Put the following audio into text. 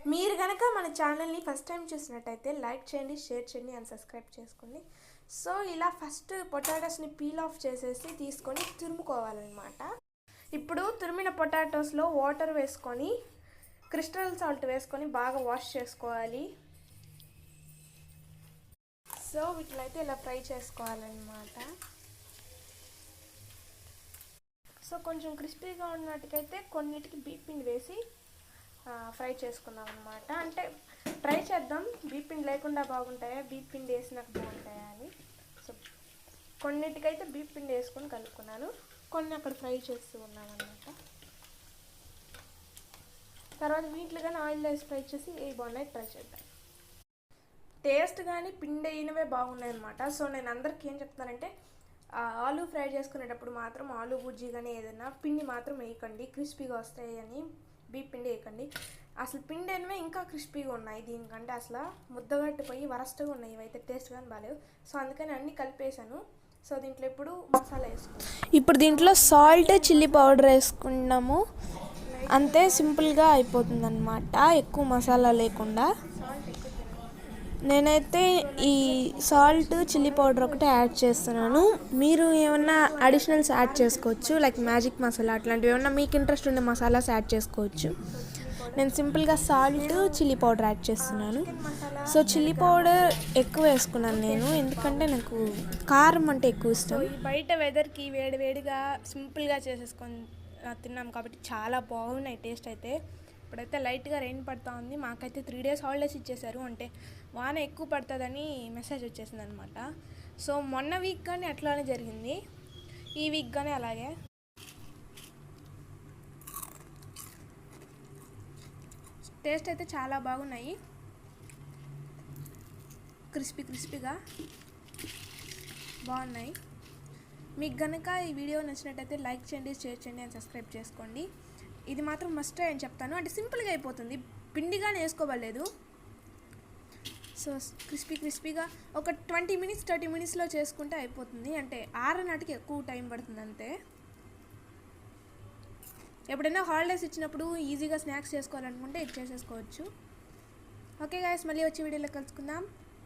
మీరు కనుక మన ఛానల్ని ఫస్ట్ టైం చూసినట్టయితే లైక్ చేయండి, షేర్ చేయండి అండ్ సబ్స్క్రైబ్ చేసుకోండి. సో ఇలా ఫస్ట్ పొటాటోస్ని పీల్ ఆఫ్ చేసేసి తీసుకొని తురుముకోవాలన్నమాట. ఇప్పుడు తురిమిన పొటాటోస్లో వాటర్ వేసుకొని క్రిస్టల్ సాల్ట్ వేసుకొని బాగా వాష్ చేసుకోవాలి. సో వీటినైతే ఇలా ఫ్రై చేసుకోవాలన్నమాట. సో కొంచెం క్రిస్పీగా ఉన్నట్టుకైతే కొన్నిటికి బీపిండి వేసి ఫ్రై చేసుకున్నాం అనమాట. అంటే ట్రై చేద్దాం బీపిండి లేకుండా బాగుంటాయా, బీపిండి వేసినాక బాగుంటాయా అని. సో కొన్నిటికైతే బీపిండి వేసుకొని కలుపుకున్నాను, కొన్ని అక్కడ ఫ్రై చేస్తూ ఉన్నాం అనమాట. తర్వాత వీటిలో కానీ ఆయిల్ వేసి ఫ్రై చేసి ఏ బాగున్నాయి ట్రై చేద్దాం. టేస్ట్ కానీ పిండి అయినవే బాగున్నాయి అనమాట. సో నేను అందరికీ ఏం చెప్తానంటే ఆలు ఫ్రై చేసుకునేటప్పుడు మాత్రం ఆలు బుజ్జి కానీ ఏదైనా పిండి మాత్రం వేయకండి, క్రిస్పీగా వస్తాయి అని పిండి వేయకండి. అసలు పిండి అనేవి ఇంకా క్రిస్పీగా ఉన్నాయి, దీనికంటే అసలు ముద్దగట్టిపోయి వరస్ట్గా ఉన్నాయి, ఇవైతే టేస్ట్ కానీ బాగాలేవు. సో అందుకని అన్నీ కలిపేసాను. సో దీంట్లో ఇప్పుడు మసాలా వేసుకున్నాం. ఇప్పుడు దీంట్లో సాల్ట్, చిల్లీ పౌడర్ వేసుకున్నాము, అంతే సింపుల్గా అయిపోతుంది అనమాట, ఎక్కువ మసాలా లేకుండా. నేనైతే ఈ సాల్ట్, చిల్లీ పౌడర్ ఒకటే యాడ్ చేస్తున్నాను. మీరు ఏమన్నా అడిషనల్స్ యాడ్ చేసుకోవచ్చు, లైక్ మ్యాజిక్ మసాలా అట్లాంటివి ఏమన్నా మీకు ఇంట్రెస్ట్ ఉండే మసాలాస్ యాడ్ చేసుకోవచ్చు. నేను సింపుల్గా సాల్ట్, చిల్లీ పౌడర్ యాడ్ చేస్తున్నాను. సో చిల్లీ పౌడర్ ఎక్కువ వేసుకున్నాను నేను, ఎందుకంటే నాకు కారం అంటే ఎక్కువ ఇష్టం. బయట వెదర్కి వేడివేడిగా సింపుల్గా చేసేసుకొని తిన్నాం కాబట్టి చాలా బాగున్నాయి టేస్ట్ అయితే. ఇప్పుడైతే లైట్గా రెయిన్ పడుతూ ఉంది. మాకైతే 3 days హాలిడేస్ ఇచ్చేసారు, అంటే వాన ఎక్కువ పడుతుందని మెసేజ్ వచ్చేసింది అనమాట. సో మొన్న వీక్ కానీ అట్లానే జరిగింది, ఈ వీక్ కానీ అలాగే. టేస్ట్ అయితే చాలా బాగున్నాయి, క్రిస్పీగా బాగున్నాయి. మీకు కనుక ఈ వీడియో నచ్చినట్టయితే లైక్ చేయండి, షేర్ చేయండి అండ్ సబ్స్క్రైబ్ చేసుకోండి. ఇది మాత్రం మస్ట్ ట్రై అని చెప్తాను, అంటే సింపుల్గా అయిపోతుంది, పిండిగానే వేసుకోవలేదు. సో క్రిస్పీగా ఒక 20 minutes 30 minutesలో చేసుకుంటే అయిపోతుంది, అంటే ఆరనాటికి ఎక్కువ టైం పడుతుంది అంతే. ఎప్పుడైనా హాలిడేస్ ఇచ్చినప్పుడు ఈజీగా స్నాక్స్ చేసుకోవాలనుకుంటే ఇది చేసేసుకోవచ్చు. ఓకే గైస్, మళ్ళీ వచ్చే వీడియోలో కలుసుకుందాం.